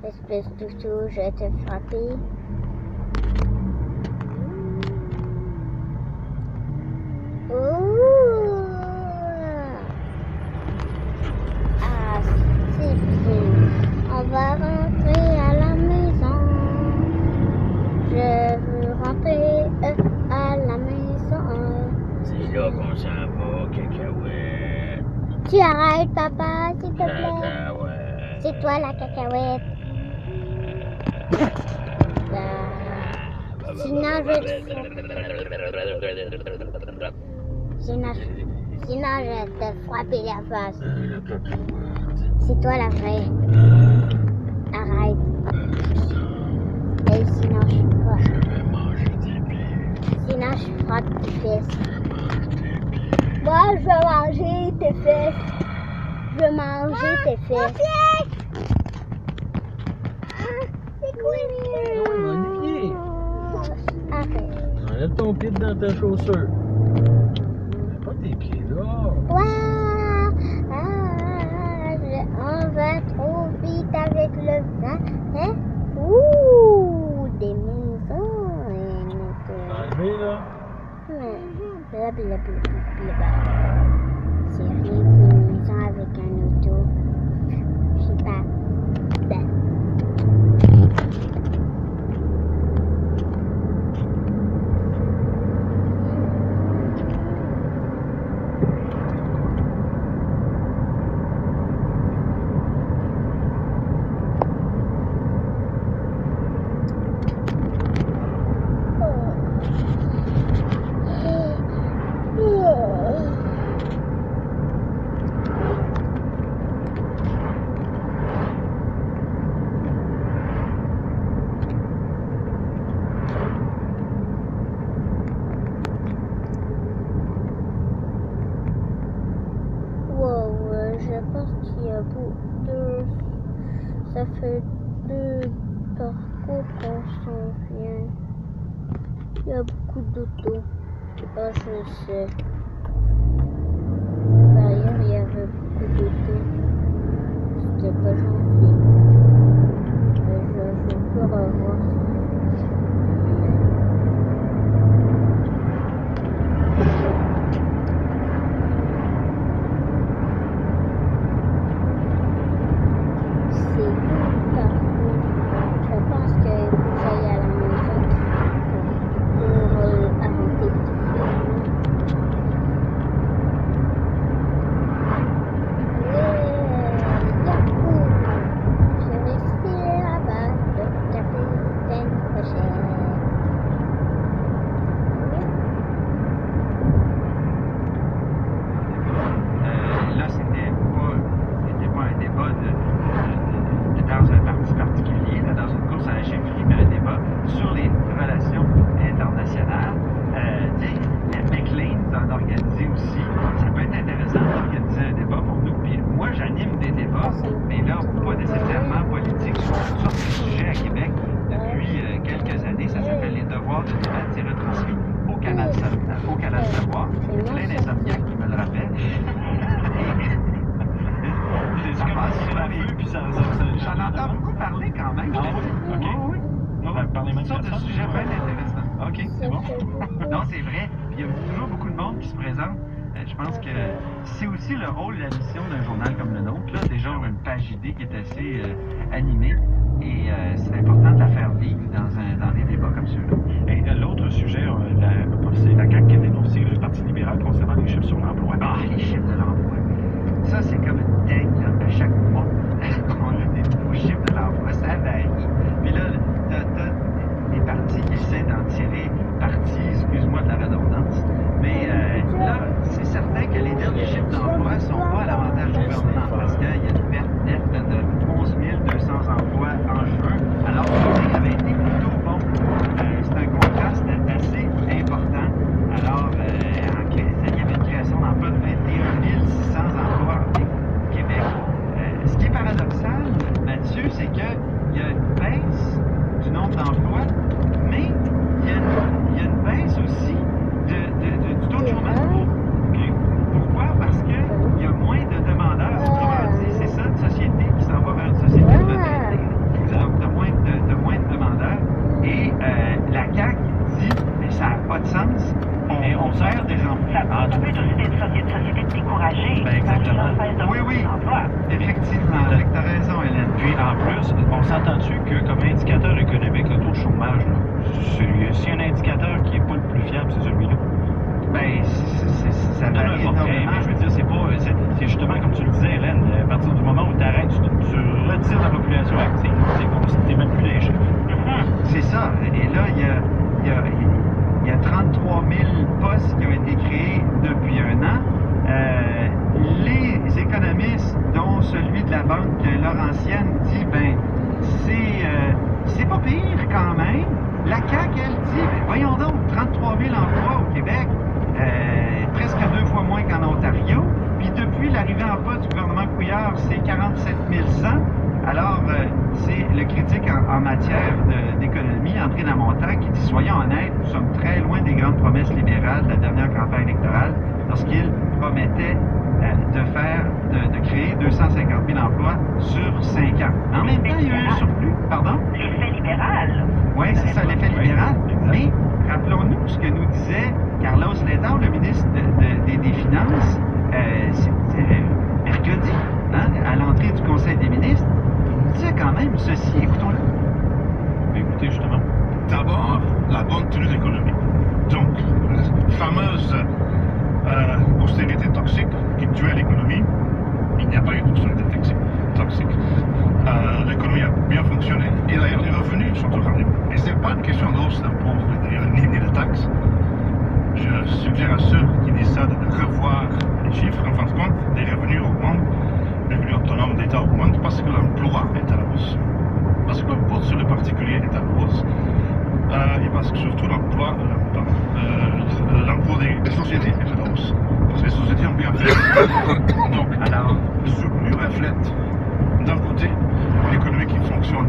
espèce de toutou, je vais te frapper. Ah, c'est bien. On va rentrer à la maison. Je veux rentrer à la maison. C'est là qu'on s'en va, cacahuète. Tu arrêtes, papa, s'il te plaît. Cacahuète. C'est toi la cacahuète. Sinon, je vais te frapper la face. C'est toi la vraie. Arrête. Et sinon, je frappe. Je vais manger tes pieds. Sinon, je frappe tes fesses. Je vais manger tes pieds. Moi, je vais manger tes fesses. Je vais manger tes fesses. C'est quoi mon pied. Arrête. Enlève ton pied dans ta chaussure. Mets pas tes pieds là. Ouah! On va trop vite avec le vent. Hein? Ouh! Des maisons. Enlevé là. C'est rien qu'une maison avec un auto. Je sais pas. Je pense qu'il y a ça fait deux parcours qu'on s'en vient. Il y a beaucoup d'autos. Ah, je sais. Par ailleurs, il y avait beaucoup d'autos. C'était pas gentil. Je peux revoir. Mais là, pas nécessairement politique, sur toutes sortes de sujets à Québec depuis quelques années. Ça s'appelle Les Devoirs de débat. C'est retransmis au Canal Savoir. Il y a plein d'insomniaques qui me le rappellent. J'en entends beaucoup parler quand même. Ah oui? OK. Oui. On va parler même Toutes sortes de sujets bien intéressants. OK, c'est bon. Non, c'est vrai. Il y a toujours beaucoup de monde qui se présente. Je pense que c'est aussi le rôle et la mission d'un journal comme le nôtre. Là, déjà, on a une page idée qui est assez animée et c'est important de la faire vivre dans des débats comme ceux-là. Et l'autre sujet, c'est la CAQ qui a dénoncé le Parti libéral concernant les chiffres sur l'emploi. Ah, les chiffres de l'emploi. Ça, c'est comme une dingue, là. À chaque mois, on a des nouveaux chiffres de l'emploi. Ça varie. Puis là, t'as des partis qui essaient d'en tirer parti, excuse-moi de la redondance. Mais là, c'est certain que les derniers chiffres d'emploi ne sont pas à l'avantage du gouvernement parce qu'il y a une perte nette de 11 200 emplois en juin, alors que l'été avait été plutôt bon. C'est un contraste assez important. Alors, il y avait une création d'emplois de 21 600 emplois au Québec. Ce qui est paradoxal, on sert des emplois. Ça peut être aussi une société découragée. Ben, exactement. Oui, oui. Effectivement, t'as raison, Hélène. Puis en plus, on s'entend-tu que comme indicateur économique, le taux de chômage, là, s'il y a un indicateur qui n'est pas le plus fiable, c'est celui-là. Ben, ça Non, varie non, énormément. mais je veux dire, c'est justement comme tu le disais, Hélène, à partir du moment où tu arrêtes, tu retires la population active. T'es même plus les chiffres. C'est ça. Et là, il y a 33 000 postes qui ont été créés depuis un an. Les économistes, dont celui de la Banque Laurentienne, dit, ben, c'est pas pire quand même. La CAQ, elle dit, ben, voyons donc, 33 000 emplois au Québec, presque 2 fois moins qu'en Ontario. Puis depuis l'arrivée en poste du gouvernement Couillard, c'est 47 100. Alors, c'est le critique en matière d'économie, André Lamontagne, qui dit, soyons honnêtes, nous sommes très loin des grandes promesses libérales de la dernière campagne électorale, lorsqu'il promettait de créer 250 000 emplois sur 5 ans. En même temps, il y a eu un surplus. Pardon? L'effet libéral. Oui, c'est ça, l'effet libéral. Mais rappelons-nous ce que nous disait Carlos Letao, le ministre des Finances, mercredi, hein, à l'entrée du Conseil des ministres. Il disait quand même ceci, écoutons-le. Écoutez, justement. D'abord, la bonne tenue d'économie. Donc, la fameuse austérité toxique qui tuait l'économie, il n'y a pas eu d'austérité toxique. L'économie a bien fonctionné et d'ailleurs les revenus sont au rendez-vous. Et ce n'est pas une question de hausse d'impôts ni de taxes. Je suggère à ceux qui disent ça de revoir les chiffres. En fin de compte, les revenus augmentent, les revenus autonomes d'État augmentent parce que l'emploi est à la hausse. Parce que l'impôt sur le particulier est à la hausse. Et parce que surtout l'emploi des sociétés est à la hausse. Parce que les sociétés ont bien fait. Donc, alors, le surplus reflète d'un côté l'économie qui fonctionne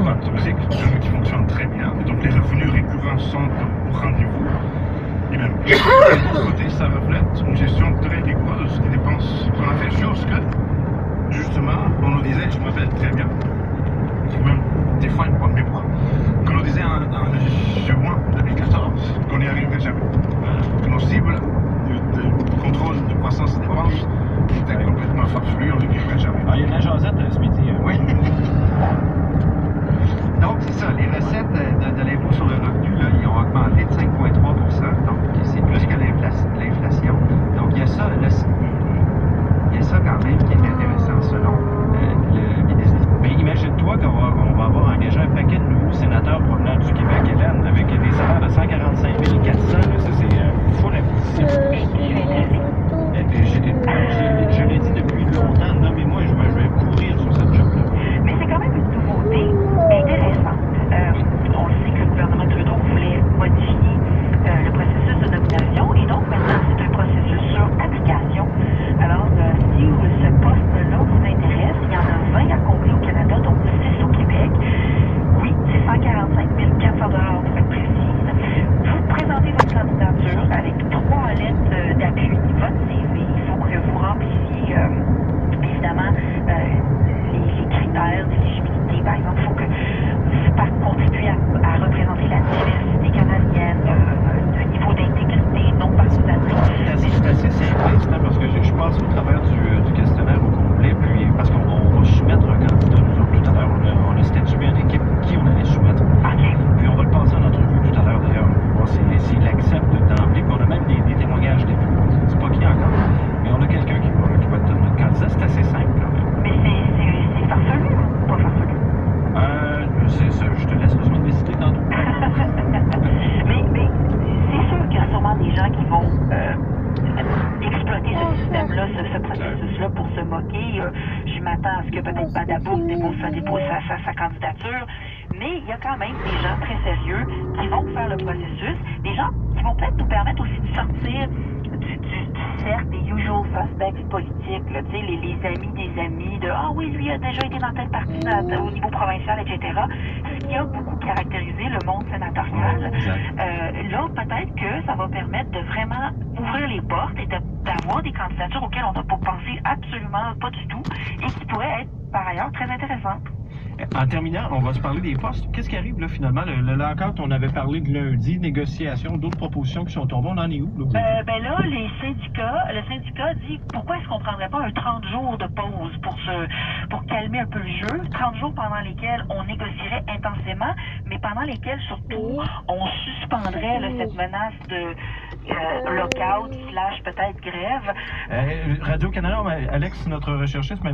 pas toxique, l'économie qui fonctionne très bien. Et donc les revenus récurrents sont au rendez-vous. Et même de l'autre côté, ça reflète une gestion très rigoureuse qui dépense. On a fait chose que, justement, on nous disait, je me rappelle très bien, même des fois une bonne mémoire, qu'on nous disait en juin 2014 qu'on n'y arriverait jamais. Que nos cibles de contrôle de croissance des dépenses étaient complètement farfelues, on n'y arriverait jamais. Ah, il y a de la jasette ce midi. Oui. Donc, c'est ça, les recettes de l'impôt sur le revenu, là, ils ont augmenté de 5,3 %, donc c'est plus que l'inflation. Donc, il y a ça quand même qui est intéressant selon le ministre. Mais imagine-toi qu'on va avoir engagé un paquet de nouveaux sénateurs provenant du Québec, Hélène, avec des salaires de 145 400, là, ça c'est fou l'imposition. Je l'ai dit depuis longtemps, nommez-moi, je vais courir sur cette job-là. Mais c'est quand même une nouveauté intéressante. On sait que le gouvernement Trudeau voulait modifier le processus de nomination et donc maintenant c'est un processus sur application. Alors si ce poste-là vous intéresse, il y en a 20 à combler au Canada, donc 6 au Québec. Oui, c'est 145 400 $ pour être précise. Vous présentez votre candidature avec 3 lettres d'appui, votre CV. Il faut que vous remplissiez évidemment les critères d'éligibilité. Par exemple, il faut que vous contribuiez à représenter la diversité canadienne, le niveau d'intégrité, non partisanerie. C'est assez simpliste, hein, parce que je passe au travers du questionnaire au complet, puis parce qu'on va soumettre un candidat, nous autres, tout à l'heure, on a statué en équipe qui on allait soumettre. OK. Puis on va le passer en entrevue tout à l'heure d'ailleurs, voir s'il accepte d'emblée, puis on a même des témoignages des c'est pas qui encore, mais on a quelqu'un qui va être notre candidat, c'est assez simple quand même. Mais c'est farfelu ou pas farfelu? C'est ça, je te laisse le soin de décider tantôt. mais c'est sûr qu'il y a sûrement des gens qui vont exploiter ce système-là, ce processus-là pour se moquer. Je m'attends à ce que peut-être Badaboum dépose sa candidature, mais il y a quand même des gens très sérieux qui vont faire le processus, des gens qui vont peut-être nous permettre aussi de sortir du cercle des usual suspects politiques, là, les amis des amis, de « Ah oui, lui a déjà été dans telle partie au niveau provincial, etc. » Ce qui a beaucoup caractérisé le monde sénatorial. Là, peut-être que ça va permettre de vraiment ouvrir les portes et d'avoir des candidatures auxquelles on n'a pas pensé absolument pas du tout et qui pourraient être, par ailleurs, très intéressantes. En terminant, on va se parler des postes. Qu'est-ce qui arrive là finalement? Le lockout, on avait parlé de lundi, négociation, d'autres propositions qui sont tombées. On en est où? Là, Ben là, le syndicat dit pourquoi est-ce qu'on prendrait pas un 30 jours de pause pour calmer un peu le jeu, 30 jours pendant lesquels on négocierait intensément, mais pendant lesquels surtout on suspendrait là, cette menace de lockout / peut-être grève. Radio-Canada, Alex, notre recherchiste, m'avait